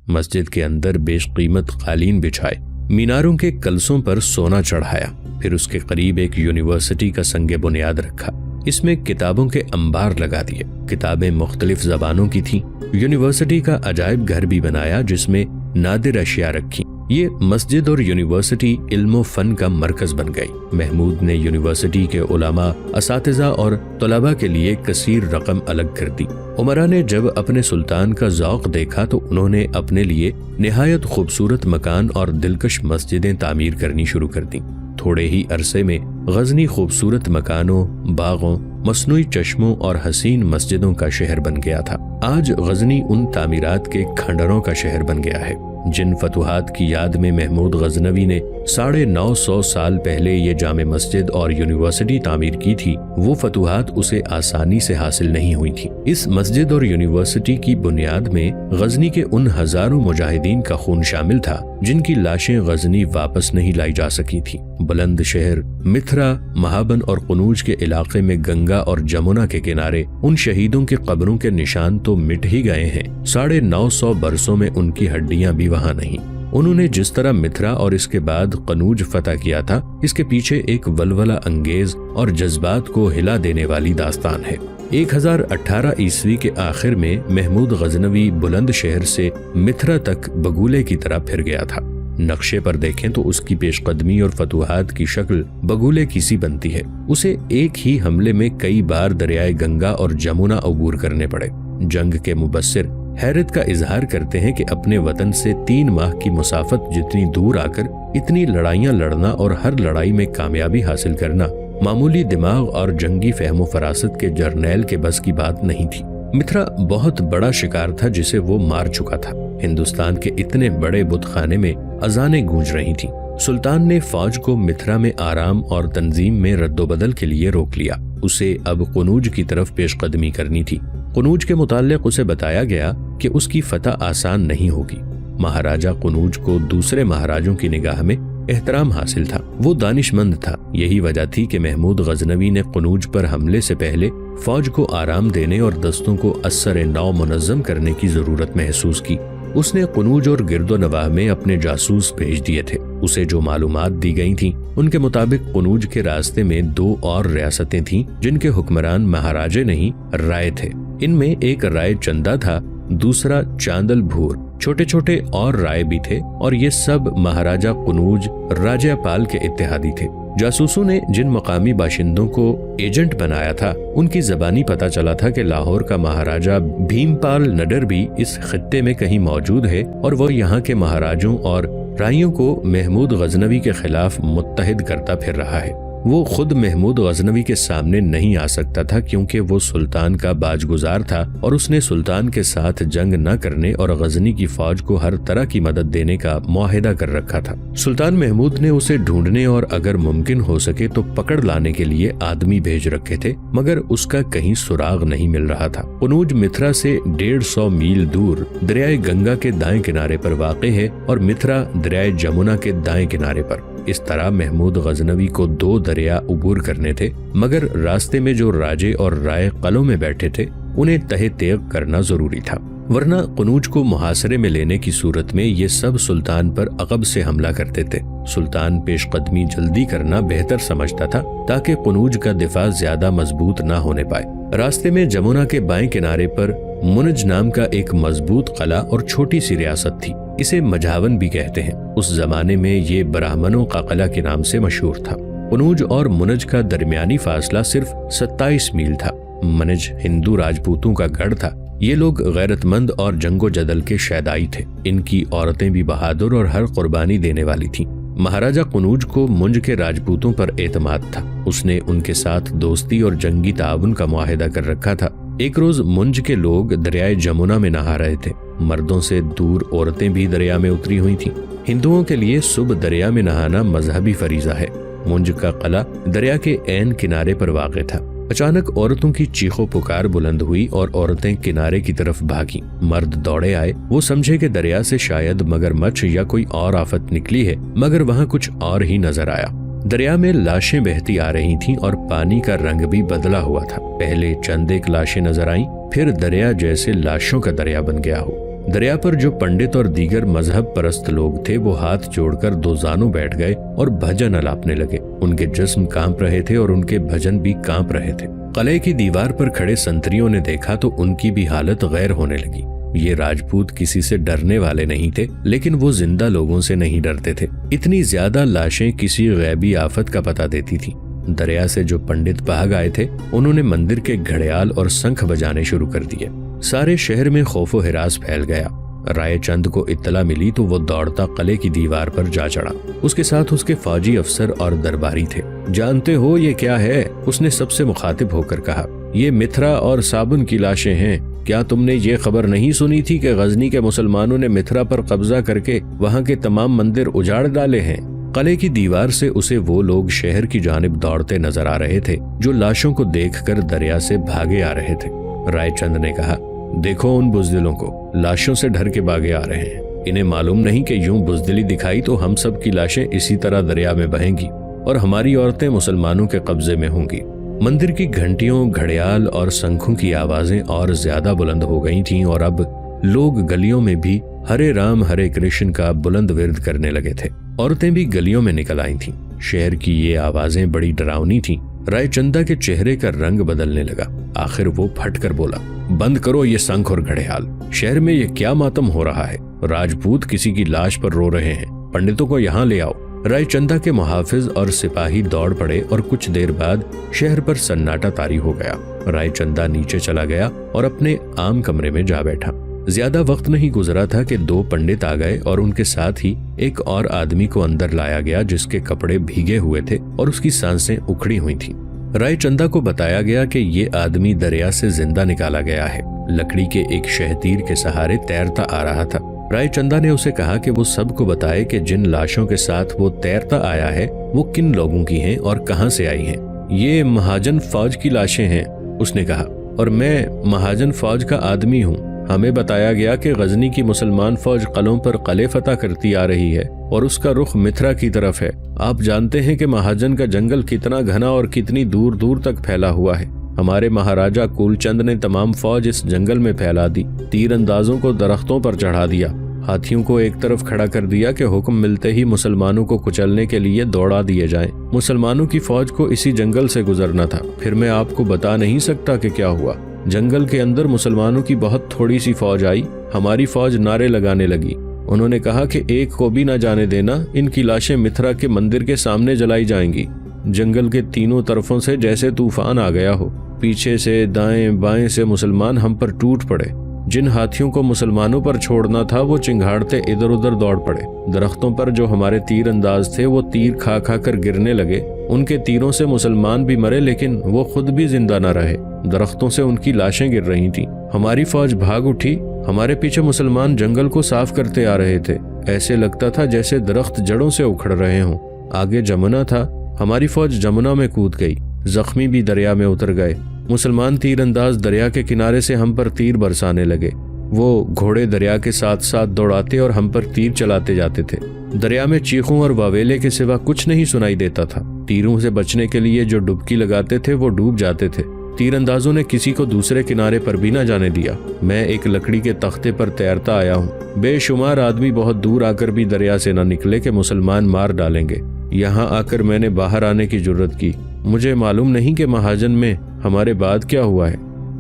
मस्जिद के अंदर बेशकीमत कालीन बिछाए, मीनारों के कलसों पर सोना चढ़ाया। फिर उसके करीब एक यूनिवर्सिटी का संगे बुनियाद रखा। इसमें किताबों के अंबार लगा दिए। किताबें मुख्तलिफ जबानों की थीं। यूनिवर्सिटी का अजायब घर भी बनाया जिसमें नादिर अशिया रखी। ये मस्जिद और यूनिवर्सिटी इल्म फन का मरकज बन गई। महमूद ने यूनिवर्सिटी के उलमा, असातिज़ा और तलबा के लिए कसीर रकम अलग कर दी। उमरा ने जब अपने सुल्तान का ज़ौक़ देखा तो उन्होंने अपने लिए निहायत खूबसूरत मकान और दिलकश मस्जिदें तामीर करनी शुरू कर दी। थोड़े ही अरसे में गजनी खूबसूरत मकानों, बागों, मसनूई चश्मों और हसीन मस्जिदों का शहर बन गया था। आज गजनी उन तामीरात के खंडरों का शहर बन गया है। जिन फतुहात की याद में महमूद गजनवी ने 950 साल पहले ये जामे मस्जिद और यूनिवर्सिटी तामीर की थी, वो फतुहात उसे आसानी से हासिल नहीं हुई थी। इस मस्जिद और यूनिवर्सिटी की बुनियाद में गजनी के उन हजारों मुजाहिदीन का खून शामिल था जिनकी लाशें गजनी वापस नहीं लाई जा सकी थी। बुलंद शहर, मिथरा, महाबन और कुनूज के इलाके में गंगा और जमुना के किनारे उन शहीदों के कब्रों के निशान तो मिट ही गए हैं। 950 बरसों में उनकी हड्डियां भी वहां नहीं। उन्होंने जिस तरह मिथरा और इसके बाद कनूज फतह किया था, इसके पीछे एक वलवला अंगेज और जज्बात को हिला देने वाली दास्तान है। 1018 ईस्वी के आखिर में महमूद गजनवी बुलंद शहर से मिथरा तक बगुले की तरह फिर गया था। नक्शे पर देखें तो उसकी पेशकदमी और फतुहात की शक्ल बगुले की सी बनती है। उसे एक ही हमले में कई बार दरियाए गंगा और जमुना अबूर करने पड़े। जंग के मुबस्सिर हैरत का इजहार करते हैं कि अपने वतन से 3 माह की मुसाफत जितनी दूर आकर इतनी लड़ाइयां लड़ना और हर लड़ाई में कामयाबी हासिल करना मामूली दिमाग और जंगी फहमो फरासत के जर्नैल के बस की बात नहीं थी। मिथरा बहुत बड़ा शिकार था जिसे वो मार चुका था। हिंदुस्तान के इतने बड़े बुतखाने में अजानें गूंज रही थीं। सुल्तान ने फौज को मिथरा में आराम और तंजीम में रद्दोबदल के लिए रोक लिया। उसे अब कुनूज की तरफ पेशकदमी करनी थी। कुनूज के मुताल्लिक उसे बताया गया कि उसकी फतह आसान नहीं होगी। महाराजा कुनूज को दूसरे महाराजों की निगाह में एहतराम हासिल था। वो दानिशमंद था। यही वजह थी कि महमूद गजनवी ने कुनूज पर हमले से पहले फौज को आराम देने और दस्तों को असर नौ मुनज़्ज़म करने की जरूरत महसूस की। उसने कुनूज और गिरदो नवाह में अपने जासूस भेज दिए थे। उसे जो मालूमात दी गई थीं, उनके मुताबिक कुनूज के रास्ते में 2 और रियासतें थीं जिनके हुक्मरान महाराजे नहीं राय थे। इनमें एक राय चंदा था, दूसरा चांदल भूर। छोटे छोटे और राय भी थे और ये सब महाराजा कुनूज राजापाल के इत्तेहादी थे। जासूसों ने जिन मकामी बाशिंदों को एजेंट बनाया था, उनकी जबानी पता चला था कि लाहौर का महाराजा भीमपाल नडर भी इस खित्ते में कहीं मौजूद है और वो यहाँ के महाराजों और राइयों को महमूद गजनवी के खिलाफ मुत्तहिद करता फिर रहा है। वो खुद महमूद गजनवी के सामने नहीं आ सकता था क्योंकि वो सुल्तान का बाजगुजार था और उसने सुल्तान के साथ जंग न करने और गजनी की फौज को हर तरह की मदद देने का मुआहिदा कर रखा था। सुल्तान महमूद ने उसे ढूंढने और अगर मुमकिन हो सके तो पकड़ लाने के लिए आदमी भेज रखे थे, मगर उसका कहीं सुराग नहीं मिल रहा था। कुनूज मिथरा से 150 मील दूर दरियाए गंगा के दाएं किनारे पर वाक़े है और मिथरा दरियाए जमुना के दाएं किनारे पर। इस तरह महमूद गजनवी को 2 दरिया उबूर करने थे, मगर रास्ते में जो राजे और राय कलों में बैठे थे उन्हें तहे तेग करना जरूरी था, वरना कुनूज को मुहासरे में लेने की सूरत में ये सब सुल्तान पर अकब से हमला करते थे। सुल्तान पेशकदमी जल्दी करना बेहतर समझता था ताकि कुनूज का दिफा ज्यादा मजबूत न होने पाए। रास्ते में जमुना के बाएं किनारे पर मुनज नाम का एक मजबूत कला और छोटी सी रियासत थी। इसे मझावन भी कहते हैं। उस जमाने में ये ब्राह्मणों का कला के नाम से मशहूर था। कुनूज और मुनज का दरमियानी फासला सिर्फ 27 मील था। मुनज हिंदू राजपूतों का गढ़ था। ये लोग गैरतमंद और जंगो जदल के शैदाई थे। इनकी औरतें भी बहादुर और हर कुर्बानी देने वाली थीं। महाराजा कुनूज को मुंज के राजपूतों पर एतमाद था। उसने उनके साथ दोस्ती और जंगी ताउन का मुआहिदा कर रखा था। एक रोज मुंज के लोग दरियाए जमुना में नहा रहे थे। मर्दों से दूर औरतें भी दरिया में उतरी हुई थीं। हिंदुओं के लिए सुबह दरिया में नहाना मजहबी फरीजा है। मुंज का कला दरिया के ऐन किनारे पर वाक़ था। अचानक औरतों की चीखों पुकार बुलंद हुई और औरतें किनारे की तरफ भागी। मर्द दौड़े आए। वो समझे कि दरिया से शायद मगरमच्छ या कोई और आफत निकली है, मगर वहाँ कुछ और ही नजर आया। दरिया में लाशें बहती आ रही थीं और पानी का रंग भी बदला हुआ था। पहले चंद एक लाशें नजर आईं, फिर दरिया जैसे लाशों का दरिया बन गया हो। दरिया पर जो पंडित और दीगर मजहब परस्त लोग थे वो हाथ जोड़कर दो जानों बैठ गए और भजन अलापने लगे। उनके जिस्म कांप रहे थे और उनके भजन भी कांप रहे थे। किले की दीवार पर खड़े संतरियों ने देखा तो उनकी भी हालत गैर होने लगी। ये राजपूत किसी से डरने वाले नहीं थे, लेकिन वो जिंदा लोगों से नहीं डरते थे। इतनी ज्यादा लाशें किसी गैबी आफत का पता देती थी। दरिया से जो पंडित भाग आए थे उन्होंने मंदिर के घड़ियाल और शंख बजाने शुरू कर दिए। सारे शहर में खौफो हिरास फैल गया। रायचंद को इत्तला मिली तो वो दौड़ता किले की दीवार पर जा चढ़ा। उसके साथ उसके फौजी अफसर और दरबारी थे। जानते हो ये क्या है? उसने सबसे मुखातिब होकर कहा। ये मिथरा और साबुन की लाशें हैं। क्या तुमने ये खबर नहीं सुनी थी कि गजनी के मुसलमानों ने मिथरा पर कब्जा करके वहाँ के तमाम मंदिर उजाड़ डाले हैं? किले की दीवार से उसे वो लोग शहर की जानिब दौड़ते नजर आ रहे थे जो लाशों को देखकर दरिया से भागे आ रहे थे। रायचंद ने कहा, देखो उन बुजदिलों को, लाशों से डर के भागे आ रहे हैं। इन्हें मालूम नहीं कि यूं बुजदिली दिखाई तो हम सब की लाशें इसी तरह दरिया में बहेंगी और हमारी औरतें मुसलमानों के कब्जे में होंगी। मंदिर की घंटियों, घड़ियाल और शंखों की आवाजें और ज्यादा बुलंद हो गई थीं और अब लोग गलियों में भी हरे राम हरे कृष्ण का बुलंद विर्द करने लगे थे। औरतें भी गलियों में निकल आई थीं। शहर की ये आवाजें बड़ी डरावनी थीं। रायचंदा के चेहरे का रंग बदलने लगा। आखिर वो फट कर बोला, बंद करो ये शंख और घड़ियाल। शहर में ये क्या मातम हो रहा है? राजपूत किसी की लाश पर रो रहे हैं। पंडितों को यहाँ ले आओ। रायचंदा के मुहाफिज और सिपाही दौड़ पड़े और कुछ देर बाद शहर पर सन्नाटा तारी हो गया। रायचंदा नीचे चला गया और अपने आम कमरे में जा बैठा। ज्यादा वक्त नहीं गुजरा था कि दो पंडित आ गए और उनके साथ ही एक और आदमी को अंदर लाया गया जिसके कपड़े भीगे हुए थे और उसकी सांसें उखड़ी हुई थीं। रायचंदा को बताया गया कि ये आदमी दरिया से जिंदा निकाला गया है। लकड़ी के एक शहतीर के सहारे तैरता आ रहा था। रायचंदा ने उसे कहा कि वो सबको बताए कि जिन लाशों के साथ वो तैरता आया है वो किन लोगों की हैं और कहां से आई हैं। ये महाजन फौज की लाशें हैं, उसने कहा, और मैं महाजन फौज का आदमी हूँ। हमें बताया गया कि गजनी की मुसलमान फौज किलों पर किले फतह करती आ रही है और उसका रुख मिथरा की तरफ है। आप जानते हैं कि महाजन का जंगल कितना घना और कितनी दूर दूर तक फैला हुआ है। हमारे महाराजा कुलचंद ने तमाम फौज इस जंगल में फैला दी। तीरंदाजों को दरख्तों पर चढ़ा दिया, हाथियों को एक तरफ खड़ा कर दिया कि हुक्म मिलते ही मुसलमानों को कुचलने के लिए दौड़ा दिए जाएं। मुसलमानों की फौज को इसी जंगल से गुजरना था। फिर मैं आपको बता नहीं सकता कि क्या हुआ। जंगल के अंदर मुसलमानों की बहुत थोड़ी सी फौज आई। हमारी फौज नारे लगाने लगी। उन्होंने कहा कि एक को भी न जाने देना, इनकी लाशें मिथरा के मंदिर के सामने जलाई जाएंगी। जंगल के तीनों तरफों से जैसे तूफान आ गया हो। पीछे से दाएं बाएं से मुसलमान हम पर टूट पड़े। जिन हाथियों को मुसलमानों पर छोड़ना था वो चिंगाड़ते इधर उधर दौड़ पड़े। दरख्तों पर जो हमारे तीर अंदाज थे वो तीर खा खा कर गिरने लगे। उनके तीरों से मुसलमान भी मरे लेकिन वो खुद भी जिंदा न रहे। दरख्तों से उनकी लाशें गिर रही थीं। हमारी फौज भाग उठी। हमारे पीछे मुसलमान जंगल को साफ करते आ रहे थे। ऐसे लगता था जैसे दरख्त जड़ों से उखड़ रहे हों। आगे जमुना था। हमारी फौज जमुना में कूद गई। जख्मी भी दरिया में उतर गए। मुसलमान तीरंदाज दरिया के किनारे से हम पर तीर बरसाने लगे। वो घोड़े दरिया के साथ साथ दौड़ाते और हम पर तीर चलाते जाते थे। दरिया में चीखों और वावेले के सिवा कुछ नहीं सुनाई देता था। तीरों से बचने के लिए जो डुबकी लगाते थे वो डूब जाते थे। तीरंदाजों ने किसी को दूसरे किनारे पर भी न जाने दिया। मैं एक लकड़ी के तख्ते पर तैरता आया हूँ। बेशुमार आदमी बहुत दूर आकर भी दरिया से न निकले कि मुसलमान मार डालेंगे। यहाँ आकर मैंने बाहर आने की जुर्रत की। मुझे मालूम नहीं कि महाजन में हमारे बाद क्या हुआ है।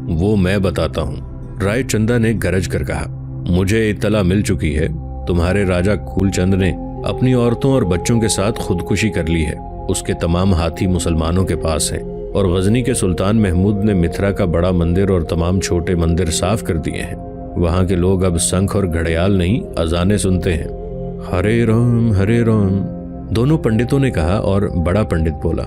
वो मैं बताता हूँ, रायचंदा ने गरज कर कहा। मुझे इत्तला मिल चुकी है। तुम्हारे राजा कुलचंद ने अपनी औरतों और बच्चों के साथ खुदकुशी कर ली है। उसके तमाम हाथी मुसलमानों के पास हैं और गजनी के सुल्तान महमूद ने मिथरा का बड़ा मंदिर और तमाम छोटे मंदिर साफ कर दिए हैं। वहाँ के लोग अब शंख और घड़ियाल नहीं, अजाने सुनते हैं। हरे राम हरे राम, दोनों पंडितों ने कहा और बड़ा पंडित बोला,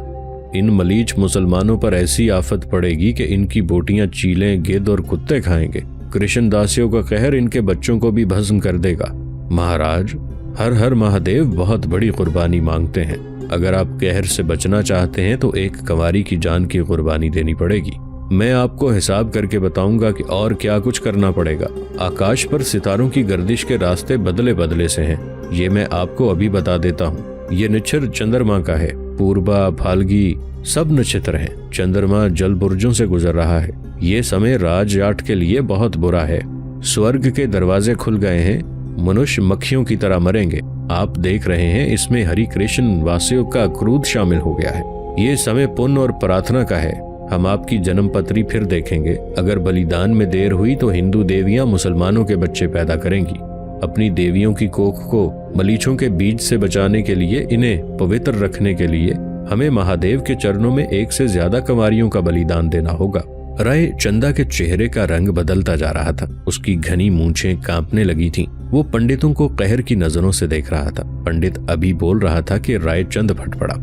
इन मलीच मुसलमानों पर ऐसी आफत पड़ेगी कि इनकी बोटियां चीलें, गिद्ध और कुत्ते खाएंगे। कृष्ण दासियों का कहर इनके बच्चों को भी भस्म कर देगा। महाराज, हर हर महादेव बहुत बड़ी कुर्बानी मांगते हैं। अगर आप कहर से बचना चाहते हैं तो एक कंवारी की जान की कुर्बानी देनी पड़ेगी। मैं आपको हिसाब करके बताऊंगा कि और क्या कुछ करना पड़ेगा। आकाश पर सितारों की गर्दिश के रास्ते बदले बदले से हैं। ये मैं आपको अभी बता देता हूँ। ये निच्छर चंद्रमा का है। पूर्वा, फाल्गी सब नक्षत्र हैं। चंद्रमा जल बुर्जों से गुजर रहा है। ये समय राज जाट के लिए बहुत बुरा है। स्वर्ग के दरवाजे खुल गए हैं, मनुष्य मक्खियों की तरह मरेंगे। आप देख रहे हैं इसमें हरि कृष्ण वासियों का क्रोध शामिल हो गया है। ये समय पुण्य और प्रार्थना का है। हम आपकी जन्म पत्री फिर देखेंगे। अगर बलिदान में देर हुई तो हिंदू देवियां मुसलमानों के बच्चे पैदा करेंगी। अपनी देवियों की कोख को मलीचों के बीज से बचाने के लिए, इन्हें पवित्र रखने के लिए हमें महादेव के चरणों में एक से ज्यादा कंवारियों का बलिदान देना होगा। राय चंदा के चेहरे का रंग बदलता जा रहा था। उसकी घनी मूंछें कांपने लगी थीं। वो पंडितों को कहर की नजरों से देख रहा था। पंडित अभी बोल रहा था कि रायचंद फट पड़ा।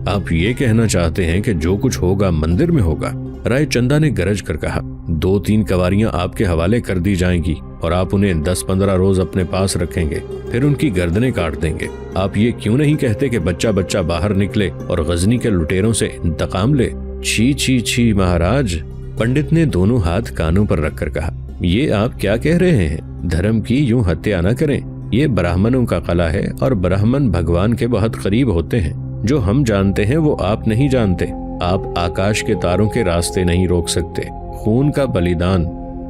आप ये कहना चाहते हैं कि जो कुछ होगा मंदिर में होगा? रायचंदा ने गरज कर कहा। 2-3 कंवारियां आपके हवाले कर दी जाएंगी और आप उन्हें 10-15 रोज अपने पास रखेंगे, फिर उनकी गर्दनें काट देंगे। आप ये क्यों नहीं कहते कि बच्चा बच्चा बाहर निकले और गजनी के लुटेरों से इंतकाम ले? छी छी छी महाराज, पंडित ने दोनों हाथ कानों पर रखकर कहा। ये आप क्या कह रहे हैं? धर्म की यूं हत्या न करें। ये ब्राह्मणों का कला है और ब्राह्मण भगवान के बहुत करीब होते हैं। जो हम जानते हैं वो आप नहीं जानते। आप आकाश के तारों के रास्ते नहीं रोक सकते। खून का बलिदान,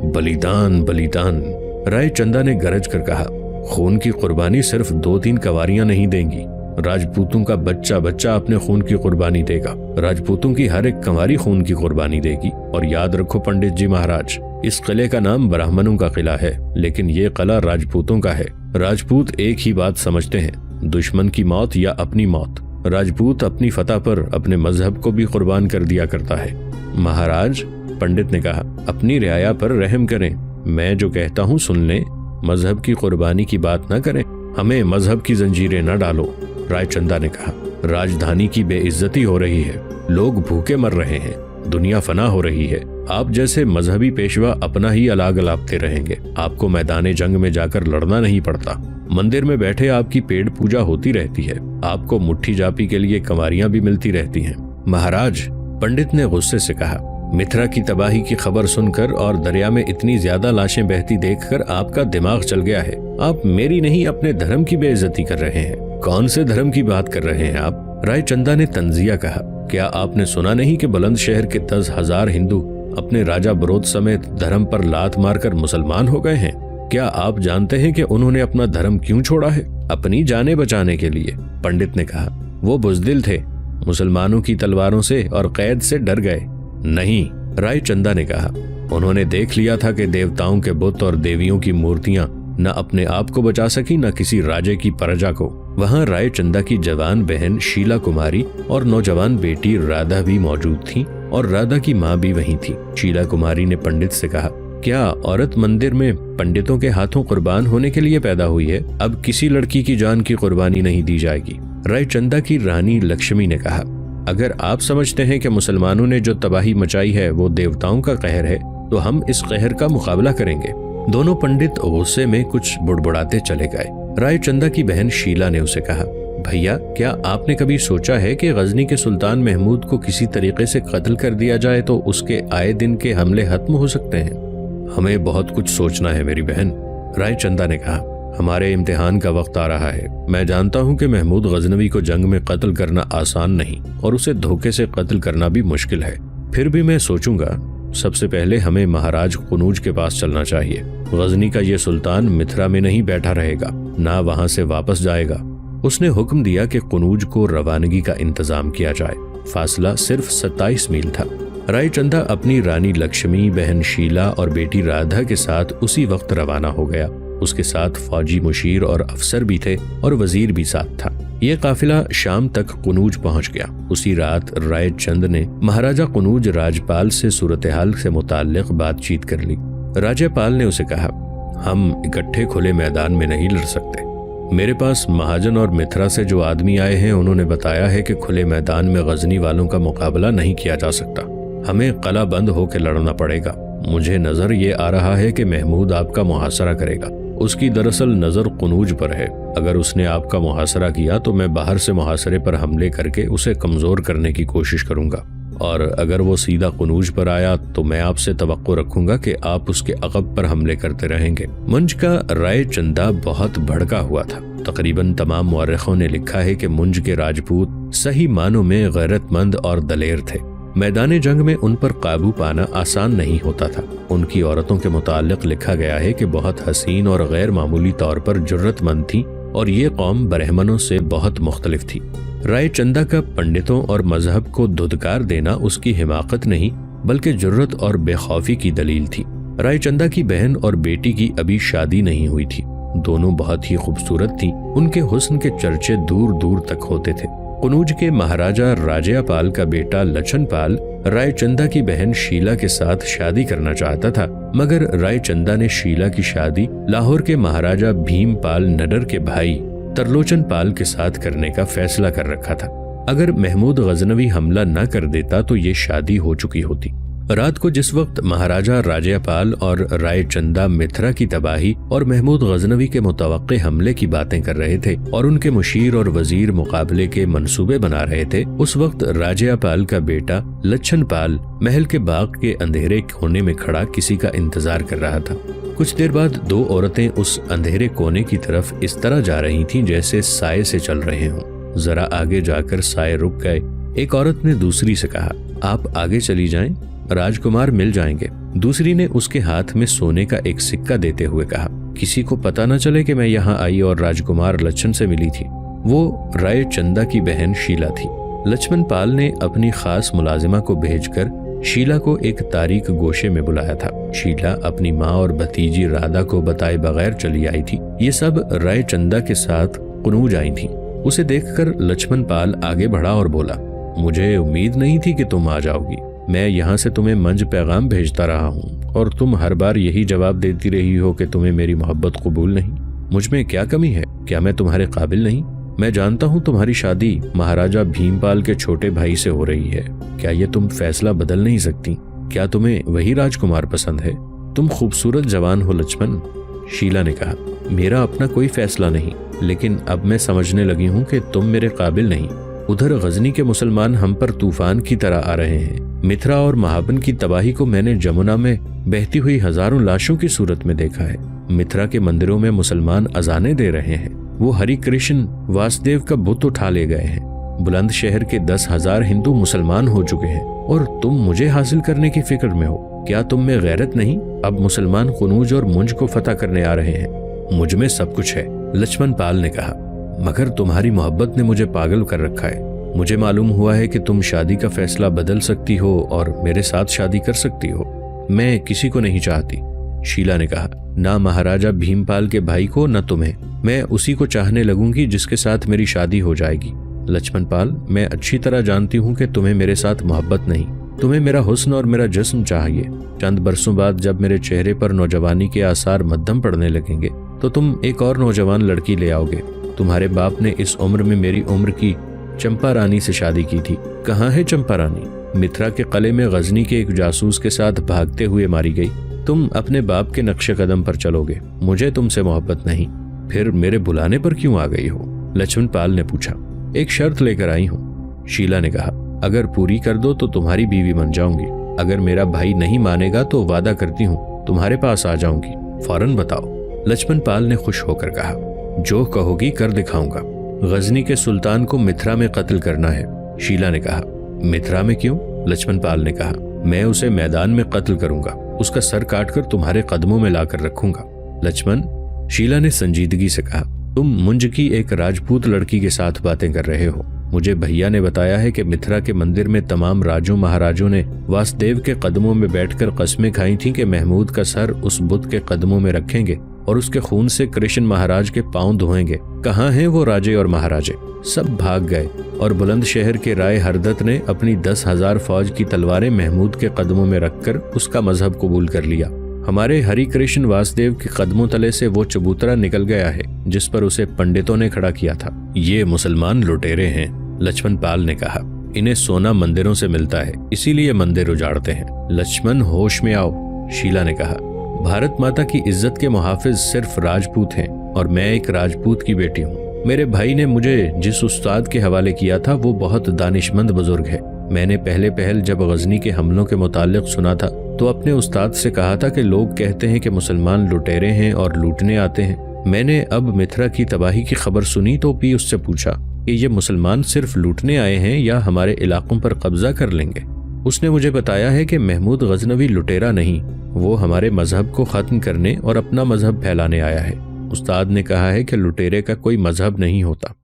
बलिदान, बलिदान। रायचंदा ने गरज कर कहा। खून की कुर्बानी सिर्फ 2-3 कंवारियां नहीं देंगी। राजपूतों का बच्चा बच्चा अपने खून की कुर्बानी देगा। राजपूतों की हर एक कंवारी खून की कुर्बानी देगी। और याद रखो पंडित जी महाराज, इस किले का नाम ब्राह्मणों का किला है, लेकिन ये किला राजपूतों का है। राजपूत एक ही बात समझते हैं, दुश्मन की मौत या अपनी मौत। राजपूत अपनी फतह पर अपने मजहब को भी कुर्बान कर दिया करता है। महाराज, पंडित ने कहा, अपनी रियाया पर रहम करें। मैं जो कहता हूँ सुन लें। मजहब की कुर्बानी की बात न करें। हमें मजहब की जंजीरें न डालो। रायचंदा ने कहा। राजधानी की बेइज्जती हो रही है। लोग भूखे मर रहे हैं। दुनिया फना हो रही है। आप जैसे मजहबी पेशवा अपना ही अलाग अलापते रहेंगे। आपको मैदान जंग में जाकर लड़ना नहीं पड़ता। मंदिर में बैठे आपकी पेड़ पूजा होती रहती है। आपको मुट्ठी जापी के लिए कंवारियां भी मिलती रहती हैं। महाराज, पंडित ने गुस्से से कहा, मिथिला की तबाही की खबर सुनकर और दरिया में इतनी ज्यादा लाशें बहती देखकर आपका दिमाग चल गया है। आप मेरी नहीं अपने धर्म की बेइज्जती कर रहे हैं। कौन से धर्म की बात कर रहे हैं आप? रायचंदा ने तंजिया कहा। क्या आपने सुना नहीं कि बुलंदशहर के 10,000 हिंदू अपने राजा बरोद समेत धर्म पर लात मारकर मुसलमान हो गए हैं? क्या आप जानते हैं कि उन्होंने अपना धर्म क्यों छोड़ा है? अपनी जाने बचाने के लिए। पंडित ने कहा। वो बुज़दिल थे, मुसलमानों की तलवारों से और कैद से डर गए। नहीं, रायचंदा ने कहा, उन्होंने देख लिया था कि देवताओं के बुत और देवियों की मूर्तियां न अपने आप को बचा सकी न किसी राजे की प्रजा को। वहां रायचंदा की जवान बहन शीला कुमारी और नौजवान बेटी राधा भी मौजूद थी और राधा की माँ भी वहीं थी। शीला कुमारी ने पंडित से कहा, क्या औरत मंदिर में पंडितों के हाथों कुर्बान होने के लिए पैदा हुई है? अब किसी लड़की की जान की कुर्बानी नहीं दी जाएगी। रायचंदा की रानी लक्ष्मी ने कहा, अगर आप समझते हैं कि मुसलमानों ने जो तबाही मचाई है वो देवताओं का कहर है, तो हम इस कहर का मुकाबला करेंगे। दोनों पंडित गुस्से में कुछ बुड़बुड़ाते चले गए। रायचंदा की बहन शीला ने उसे कहा, भैया, क्या आपने कभी सोचा है कि गजनी के सुल्तान महमूद को किसी तरीके से कत्ल कर दिया जाए तो उसके आए दिन के हमले खत्म हो सकते हैं? हमें बहुत कुछ सोचना है मेरी बहन, रायचंदा ने कहा। हमारे इम्तिहान का वक्त आ रहा है। मैं जानता हूँ कि महमूद गजनवी को जंग में कत्ल करना आसान नहीं और उसे धोखे से कत्ल करना भी मुश्किल है। फिर भी मैं सोचूंगा, सबसे पहले हमें महाराज कुनूज के पास चलना चाहिए। गजनी का ये सुल्तान मिथिला में नहीं बैठा रहेगा, ना वहां से वापस जाएगा। उसने हुक्म दिया कि कुनूज को रवानगी का इंतजाम किया जाए। फासला सिर्फ 27 मील था। रायचंदा अपनी रानी लक्ष्मी, बहन शीला और बेटी राधा के साथ उसी वक्त रवाना हो गया। उसके साथ फौजी मुशीर और अफसर भी थे और वजीर भी साथ था। ये काफिला शाम तक कुनूज पहुंच गया। उसी रात रायचंद ने महाराजा कुनूज राजपाल से सूरत-ए-हाल से मुताल्लिक बातचीत कर ली। राजपाल ने उसे कहा, हम इकट्ठे खुले मैदान में नहीं लड़ सकते। मेरे पास महाजन और मिथिला से जो आदमी आए हैं उन्होंने बताया है कि खुले मैदान में गजनी वालों का मुकाबला नहीं किया जा सकता। हमें कला बंद होकर लड़ना पड़ेगा। मुझे नजर ये आ रहा है कि महमूद आपका मुहासरा करेगा। उसकी दरअसल नजर कुनूज पर है। अगर उसने आपका मुहासरा किया तो मैं बाहर से मुहासरे पर हमले करके उसे कमजोर करने की कोशिश करूंगा, और अगर वो सीधा कुनूज पर आया तो मैं आपसे तवक्को रखूंगा कि आप उसके अगब पर हमले करते रहेंगे। मुंज का रायचंदा बहुत भड़का हुआ था। तकरीबन तमाम मुअर्रिखों ने लिखा है कि मुंज के राजपूत सही मानों में गैरतमंद और दलेर थे। मैदान जंग में उन पर काबू पाना आसान नहीं होता था। उनकी औरतों के मुताल्लिक लिखा गया है कि बहुत हसीन और गैर मामूली तौर पर जुर्रतमंद थी और ये कौम बरहमनों से बहुत मुख्तलिफ थी। राय चंदा का पंडितों और मजहब को धुतकार देना उसकी हिमाकत नहीं बल्कि जुर्रत और बेखौफी की दलील थी। राय चंदा की बहन और बेटी की अभी शादी नहीं हुई थी। दोनों बहुत ही खूबसूरत थी। उनके हुस्न के चर्चे दूर दूर तक होते थे। कनौज के महाराजा राजयापाल का बेटा लछनपाल राय चंदा की बहन शीला के साथ शादी करना चाहता था, मगर राय चंदा ने शीला की शादी लाहौर के महाराजा भीमपाल नडर के भाई तरलोचन पाल के साथ करने का फैसला कर रखा था। अगर महमूद गजनवी हमला न कर देता तो ये शादी हो चुकी होती। रात को जिस वक्त महाराजा राजयापाल और राय चंदा मिथरा की तबाही और महमूद गजनवी के मुतवक्के हमले की बातें कर रहे थे और उनके मुशीर और वजीर मुकाबले के मंसूबे बना रहे थे, उस वक्त राजयापाल का बेटा लच्छनपाल महल के बाग के अंधेरे कोने में खड़ा किसी का इंतजार कर रहा था। कुछ देर बाद दो औरतें उस अंधेरे कोने की तरफ इस तरह जा रही थीं जैसे साए से चल रहे हों। जरा आगे जाकर साए रुक गए। एक औरत ने दूसरी से कहा, आप आगे चली जाएं, राजकुमार मिल जाएंगे। दूसरी ने उसके हाथ में सोने का एक सिक्का देते हुए कहा, किसी को पता न चले कि मैं यहाँ आई और राजकुमार लच्छन से मिली थी। वो राय चंदा की बहन शीला थी। लक्ष्मण पाल ने अपनी खास मुलाजिमा को भेजकर शीला को एक तारीक गोशे में बुलाया था। शीला अपनी माँ और भतीजी राधा को बताए बगैर चली आई थी। ये सब राय चंदा के साथ कनौज आई थी। उसे देखकर लक्ष्मण पाल आगे बढ़ा और बोला, मुझे उम्मीद नहीं थी कि तुम आ जाओगी। मैं यहाँ से तुम्हें मंज पैगाम भेजता रहा हूँ और तुम हर बार यही जवाब देती रही हो कि तुम्हें मेरी मोहब्बत कबूल नहीं। मुझ में क्या कमी है? क्या मैं तुम्हारे काबिल नहीं? मैं जानता हूँ तुम्हारी शादी महाराजा भीमपाल के छोटे भाई से हो रही है। क्या ये तुम फैसला बदल नहीं सकती? क्या तुम्हें वही राजकुमार पसंद है? तुम खूबसूरत जवान हो लक्ष्मण। शीला ने कहा, मेरा अपना कोई फैसला नहीं, लेकिन अब मैं समझने लगी हूँ कि तुम मेरे काबिल नहीं। उधर गजनी के मुसलमान हम पर तूफान की तरह आ रहे हैं। मिथरा और महाबन की तबाही को मैंने जमुना में बहती हुई हजारों लाशों की सूरत में देखा है। मिथरा के मंदिरों में मुसलमान अजाने दे रहे हैं। वो हरि कृष्ण वासुदेव का बुत उठा ले गए हैं। बुलंदशहर के 10,000 हिंदू मुसलमान हो चुके हैं और तुम मुझे हासिल करने की फिक्र में हो। क्या तुम में गैरत नहीं? अब मुसलमान कनौज और मुंज को फतह करने आ रहे हैं। मुझ में सब कुछ है, लक्ष्मण पाल ने कहा, मगर तुम्हारी मोहब्बत ने मुझे पागल कर रखा है। मुझे मालूम हुआ है कि तुम शादी का फैसला बदल सकती हो और मेरे साथ शादी कर सकती हो। मैं किसी को नहीं चाहती। शीला ने कहा, ना महाराजा भीमपाल के भाई को न तुम्हें। मैं उसी को चाहने लगूंगी जिसके साथ मेरी शादी हो जाएगी। लक्ष्मण पाल, मैं अच्छी तरह जानती हूँ कि तुम्हें मेरे साथ मोहब्बत नहीं। तुम्हें मेरा हुस्न और मेरा जिस्म चाहिए। चंद बरसों बाद जब मेरे चेहरे पर नौजवानी के आसार मध्यम पड़ने लगेंगे तो तुम एक और नौजवान लड़की ले आओगे। तुम्हारे बाप ने इस उम्र में मेरी उम्र की चंपा रानी से शादी की थी। कहाँ है चंपा रानी? मिथरा के किले में गजनी के एक जासूस के साथ भागते हुए मारी गई। तुम अपने बाप के नक्शे कदम पर चलोगे। मुझे तुमसे मोहब्बत नहीं। फिर मेरे बुलाने पर क्यों आ गई हो? लक्ष्मण पाल ने पूछा। एक शर्त लेकर आई हूँ। शीला ने कहा, अगर पूरी कर दो तो तुम्हारी बीवी बन जाऊंगी। अगर मेरा भाई नहीं मानेगा तो वादा करती हूँ तुम्हारे पास आ जाऊंगी। फौरन बताओ। लक्ष्मण पाल ने खुश होकर कहा, जो कहोगी कर दिखाऊंगा। गजनी के सुल्तान को मिथरा में कत्ल करना है। शीला ने कहा, मिथरा में क्यों? लक्ष्मण पाल ने कहा, मैं उसे मैदान में कत्ल करूंगा। उसका सर काटकर तुम्हारे कदमों में लाकर रखूंगा। लक्ष्मण, शीला ने संजीदगी से कहा, तुम मुंज की एक राजपूत लड़की के साथ बातें कर रहे हो। मुझे भैया ने बताया है कि मिथरा के मंदिर में तमाम राजों महाराजों ने वासुदेव के कदमों में बैठकर कस्में खाई थीं कि महमूद का सर उस बुत के कदमों में रखेंगे और उसके खून से कृष्ण महाराज के पांव धोएंगे। कहाँ हैं वो राजे और महाराजे? सब भाग गए और बुलंदशहर के राय हरदत्त ने अपनी 10,000 फौज की तलवारें महमूद के कदमों में रखकर उसका मजहब कबूल कर लिया। हमारे हरि कृष्ण वासुदेव के कदमों तले से वो चबूतरा निकल गया है जिस पर उसे पंडितों ने खड़ा किया था। ये मुसलमान लुटेरे हैं, लक्ष्मण पाल ने कहा। इन्हें सोना मंदिरों से मिलता है, इसीलिए मंदिर उजाड़ते हैं। लक्ष्मण, होश में आओ। शीला ने कहा, भारत माता की इज्जत के मुहाफिज सिर्फ राजपूत हैं और मैं एक राजपूत की बेटी हूँ। मेरे भाई ने मुझे जिस उस्ताद के हवाले किया था वो बहुत दानिशमंद बुजुर्ग है। मैंने पहल जब गजनी के हमलों के मुतालिक सुना था तो अपने उस्ताद से कहा था कि लोग कहते हैं कि मुसलमान लुटेरे हैं और लूटने आते हैं। मैंने अब मिथरा की तबाही की खबर सुनी तो भी उससे पूछा कि ये मुसलमान सिर्फ लूटने आए हैं या हमारे इलाकों पर कब्जा कर लेंगे। उसने मुझे बताया है कि महमूद गजनवी लुटेरा नहीं, वो हमारे मजहब को खत्म करने और अपना मजहब फैलाने आया है। उस्ताद ने कहा है कि लुटेरे का कोई मजहब नहीं होता।